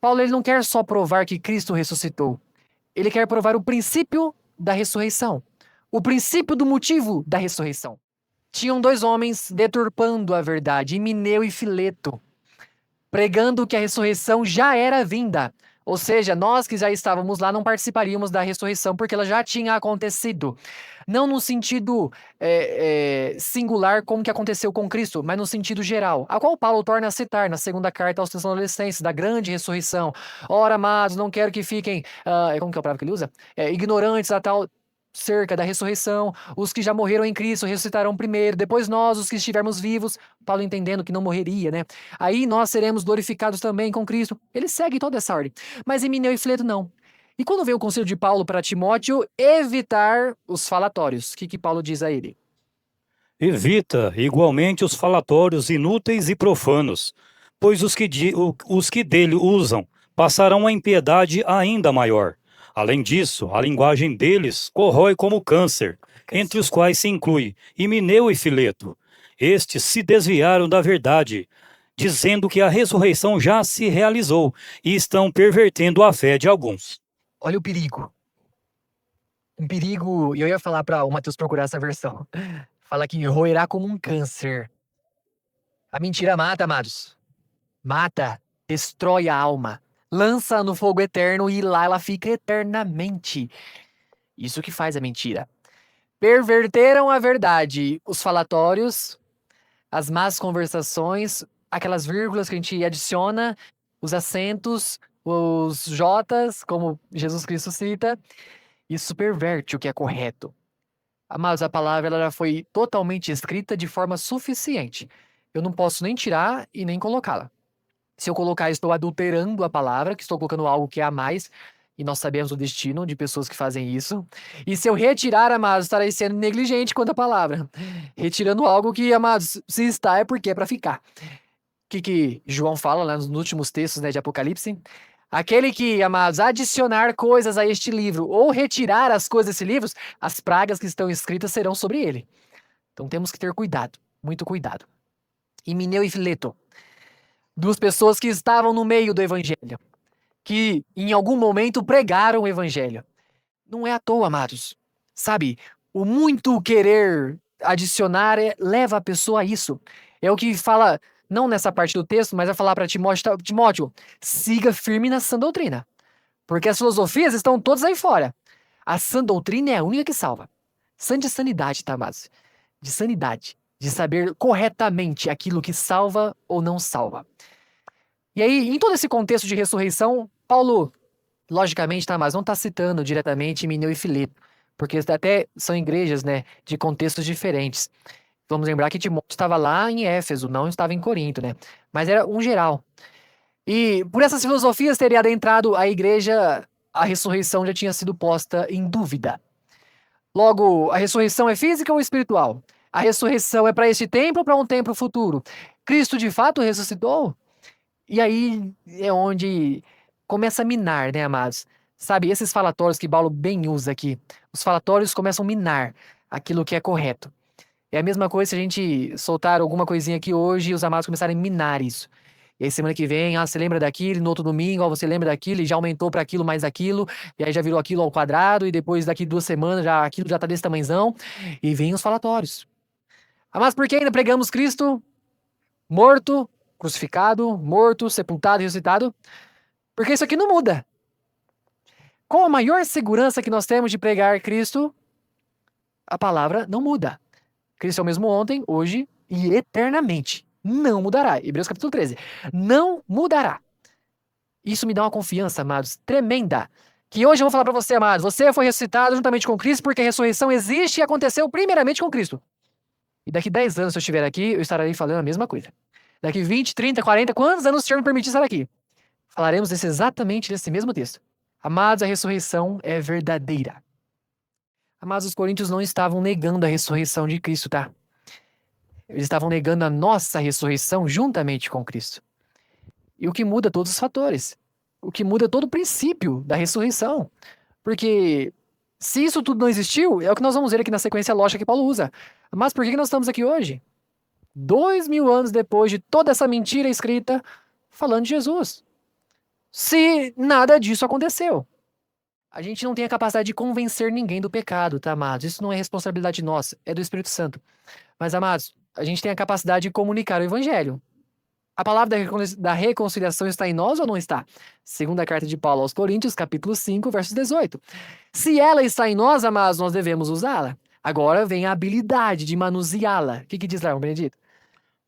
Paulo ele não quer só provar que Cristo ressuscitou. Ele quer provar o princípio da ressurreição. O princípio do motivo da ressurreição. Tinham dois homens deturpando a verdade, Himeneu e Fileto, pregando que a ressurreição já era vinda. Ou seja, nós que já estávamos lá não participaríamos da ressurreição porque ela já tinha acontecido. Não no sentido singular como que aconteceu com Cristo, mas no sentido geral, a qual Paulo torna a citar na segunda carta aos Tessalonicenses, da grande ressurreição. Ora, amados, não quero que fiquem, como que é a palavra que ele usa? Ignorantes a tal cerca da ressurreição, os que já morreram em Cristo ressuscitarão primeiro, depois nós, os que estivermos vivos, Paulo entendendo que não morreria, né? Aí nós seremos glorificados também com Cristo. Ele segue toda essa ordem. Mas Himeneu e Fileto não. E quando veio o conselho de Paulo para Timóteo, evitar os falatórios. O que Paulo diz a ele? Evita igualmente os falatórios inúteis e profanos, pois os que dele usam passarão a impiedade ainda maior. Além disso, a linguagem deles corrói como câncer, entre os quais se inclui Himeneu e Fileto. Estes se desviaram da verdade, dizendo que a ressurreição já se realizou e estão pervertendo a fé de alguns. Olha o perigo. Um perigo, e eu ia falar para o Mateus procurar essa versão. Fala que roerá como um câncer. A mentira mata, amados. Mata, destrói a alma. Lança no fogo eterno e lá ela fica eternamente. Isso que faz a mentira. Perverteram a verdade, os falatórios, as más conversações, aquelas vírgulas que a gente adiciona, os acentos, os jotas, como Jesus Cristo cita. Isso perverte o que é correto. Mas a palavra ela já foi totalmente escrita de forma suficiente. Eu não posso nem tirar e nem colocá-la. Se eu colocar, estou adulterando a palavra, que estou colocando algo que é a mais, e nós sabemos o destino de pessoas que fazem isso. E se eu retirar, amados, estarei sendo negligente quanto à palavra. Retirando algo que, amados, se está é porque é para ficar. O que João fala lá nos últimos textos, né, de Apocalipse? Aquele que, amados, adicionar coisas a este livro ou retirar as coisas desse livro, as pragas que estão escritas serão sobre ele. Então temos que ter cuidado, muito cuidado. Himeneu e Fileto, duas pessoas que estavam no meio do evangelho, que em algum momento pregaram o evangelho. Não é à toa, amados. Sabe, o muito querer adicionar leva a pessoa a isso. É o que fala, não nessa parte do texto, mas vai falar para Timóteo, Timóteo, siga firme na sã doutrina. Porque as filosofias estão todas aí fora. A sã doutrina é a única que salva. Sã de sanidade, tá, amados? De sanidade. De saber corretamente aquilo que salva ou não salva. E aí, em todo esse contexto de ressurreição, Paulo, logicamente, tá, mas não está citando diretamente Himeneu e Fileto, porque até são igrejas, né, de contextos diferentes. Vamos lembrar que Timóteo estava lá em Éfeso, não estava em Corinto, né? Mas era um geral. E por essas filosofias teria adentrado a igreja, a ressurreição já tinha sido posta em dúvida. Logo, a ressurreição é física ou espiritual? A ressurreição é para este tempo ou para um tempo futuro? Cristo de fato ressuscitou? E aí é onde começa a minar, né, amados? Sabe, esses falatórios que Paulo bem usa aqui, os falatórios começam a minar aquilo que é correto. É a mesma coisa se a gente soltar alguma coisinha aqui hoje e os amados começarem a minar isso. E aí semana que vem, você lembra daquilo, e no outro domingo, você lembra daquilo, e já aumentou para aquilo mais aquilo, e aí já virou aquilo ao quadrado, e depois daqui 2 semanas já aquilo já tá desse tamanhozão, e vem os falatórios. Mas por que ainda pregamos Cristo morto, crucificado, morto, sepultado e ressuscitado? Porque isso aqui não muda. Qual a maior segurança que nós temos de pregar Cristo? A palavra não muda. Cristo é o mesmo ontem, hoje e eternamente. Não mudará. Hebreus capítulo 13. Não mudará. Isso me dá uma confiança, amados, tremenda. Que hoje eu vou falar para você, amados, você foi ressuscitado juntamente com Cristo porque a ressurreição existe e aconteceu primeiramente com Cristo. E daqui 10 anos, se eu estiver aqui, eu estarei falando a mesma coisa. Daqui 20, 30, 40, quantos anos o Senhor me permitir estar aqui? Falaremos exatamente desse mesmo texto. Amados, a ressurreição é verdadeira. Amados, os coríntios não estavam negando a ressurreição de Cristo, tá? Eles estavam negando a nossa ressurreição juntamente com Cristo. E o que muda todos os fatores. O que muda todo o princípio da ressurreição. Porque se isso tudo não existiu, é o que nós vamos ver aqui na sequência lógica que Paulo usa. Mas por que nós estamos aqui hoje? 2000 anos depois de toda essa mentira escrita, falando de Jesus. se nada disso aconteceu. A gente não tem a capacidade de convencer ninguém do pecado, tá, amados? Isso não é responsabilidade nossa, é do Espírito Santo. Mas, amados, a gente tem a capacidade de comunicar o evangelho. A palavra da reconciliação está em nós ou não está? Segunda carta de Paulo aos Coríntios, capítulo 5, verso 18. Se ela está em nós, amados, nós devemos usá-la. Agora vem a habilidade de manuseá-la. O que diz lá, irmão Benedito?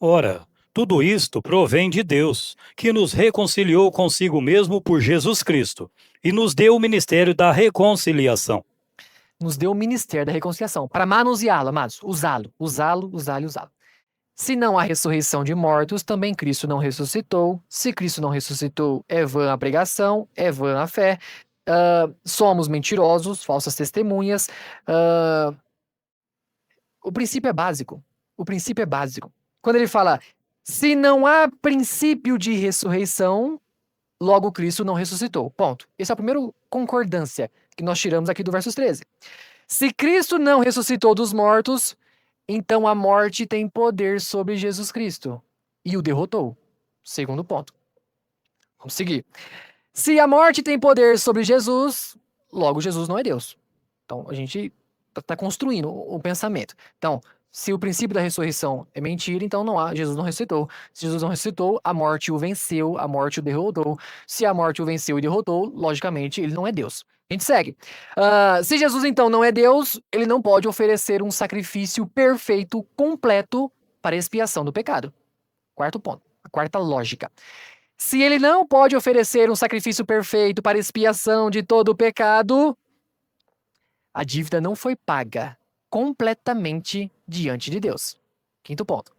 Ora, tudo isto provém de Deus, que nos reconciliou consigo mesmo por Jesus Cristo e nos deu o ministério da reconciliação. Nos deu o ministério da reconciliação para manuseá-lo, amados, usá-lo. Se não há ressurreição de mortos, também Cristo não ressuscitou. Se Cristo não ressuscitou, é vã a pregação, é vã a fé. Somos mentirosos, falsas testemunhas. O princípio é básico. Quando ele fala, se não há princípio de ressurreição, logo Cristo não ressuscitou. Ponto. Essa é a primeira concordância que nós tiramos aqui do verso 13. Se Cristo não ressuscitou dos mortos, então a morte tem poder sobre Jesus Cristo e o derrotou. Segundo ponto. Vamos seguir. Se a morte tem poder sobre Jesus, logo Jesus não é Deus. Então a gente está construindo o pensamento. Então, se o princípio da ressurreição é mentira, então não há, Jesus não ressuscitou. Se Jesus não ressuscitou, a morte o venceu, a morte o derrotou. Se a morte o venceu e derrotou, logicamente ele não é Deus. A gente segue. Se Jesus então não é Deus, ele não pode oferecer um sacrifício perfeito, completo, para expiação do pecado. Quarto ponto, a quarta lógica. Se ele não pode oferecer um sacrifício perfeito para expiação de todo o pecado, a dívida não foi paga completamente diante de Deus. Quinto ponto.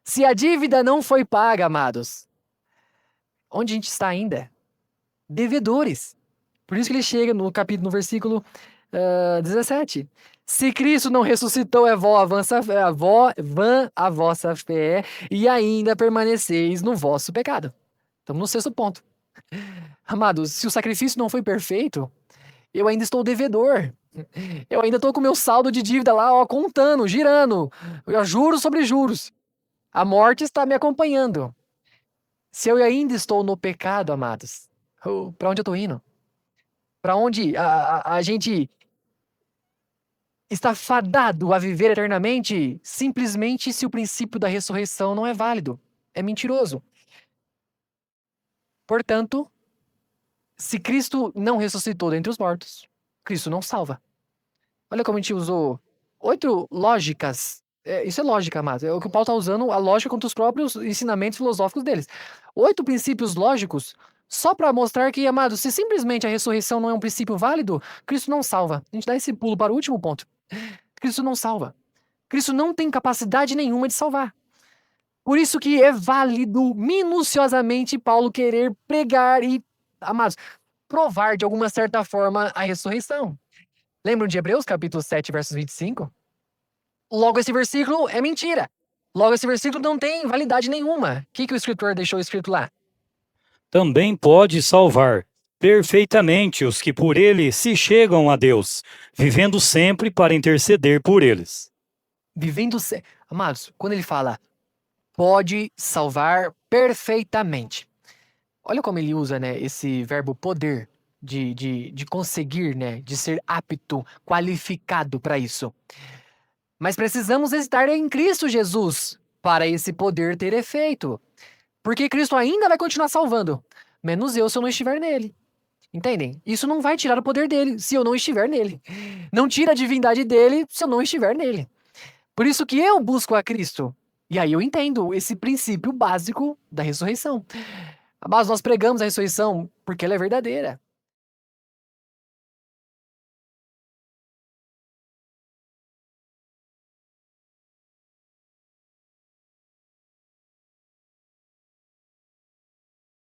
Se a dívida não foi paga, amados, onde a gente está ainda? Devedores. Por isso que ele chega no versículo 17. Se Cristo não ressuscitou, é vã a vossa fé, e ainda permaneceis no vosso pecado. Estamos no sexto ponto. Amados, se o sacrifício não foi perfeito, eu ainda estou devedor. Eu ainda estou com meu saldo de dívida lá, ó, contando, girando. Juros sobre juros. A morte está me acompanhando. Se eu ainda estou no pecado, amados, para onde eu estou indo? Para onde a gente está fadado a viver eternamente, simplesmente se o princípio da ressurreição não é válido. É mentiroso. Portanto, se Cristo não ressuscitou dentre os mortos, Cristo não salva. Olha como a gente usou 8 lógicas. Isso é lógica, amados. É o que o Paulo está usando, a lógica contra os próprios ensinamentos filosóficos deles. 8 princípios lógicos só para mostrar que, amados, se simplesmente a ressurreição não é um princípio válido, Cristo não salva. A gente dá esse pulo para o último ponto. Cristo não salva. Cristo não tem capacidade nenhuma de salvar. Por isso que é válido minuciosamente Paulo querer pregar e, amados, provar de alguma certa forma a ressurreição. Lembram de Hebreus, capítulo 7, versos 25? Logo, esse versículo é mentira. Logo, esse versículo não tem validade nenhuma. O que o escritor deixou escrito lá? Também pode salvar perfeitamente os que por ele se chegam a Deus, vivendo sempre para interceder por eles. Amados, quando ele fala pode salvar perfeitamente. Olha como ele usa, né, esse verbo poder, de conseguir, né, de ser apto, qualificado para isso. Mas precisamos estar em Cristo Jesus para esse poder ter efeito. Porque Cristo ainda vai continuar salvando, menos eu se eu não estiver nele. Entendem? Isso não vai tirar o poder dele se eu não estiver nele. Não tira a divindade dele se eu não estiver nele. Por isso que eu busco a Cristo. E aí eu entendo esse princípio básico da ressurreição. Mas nós pregamos a ressurreição porque ela é verdadeira.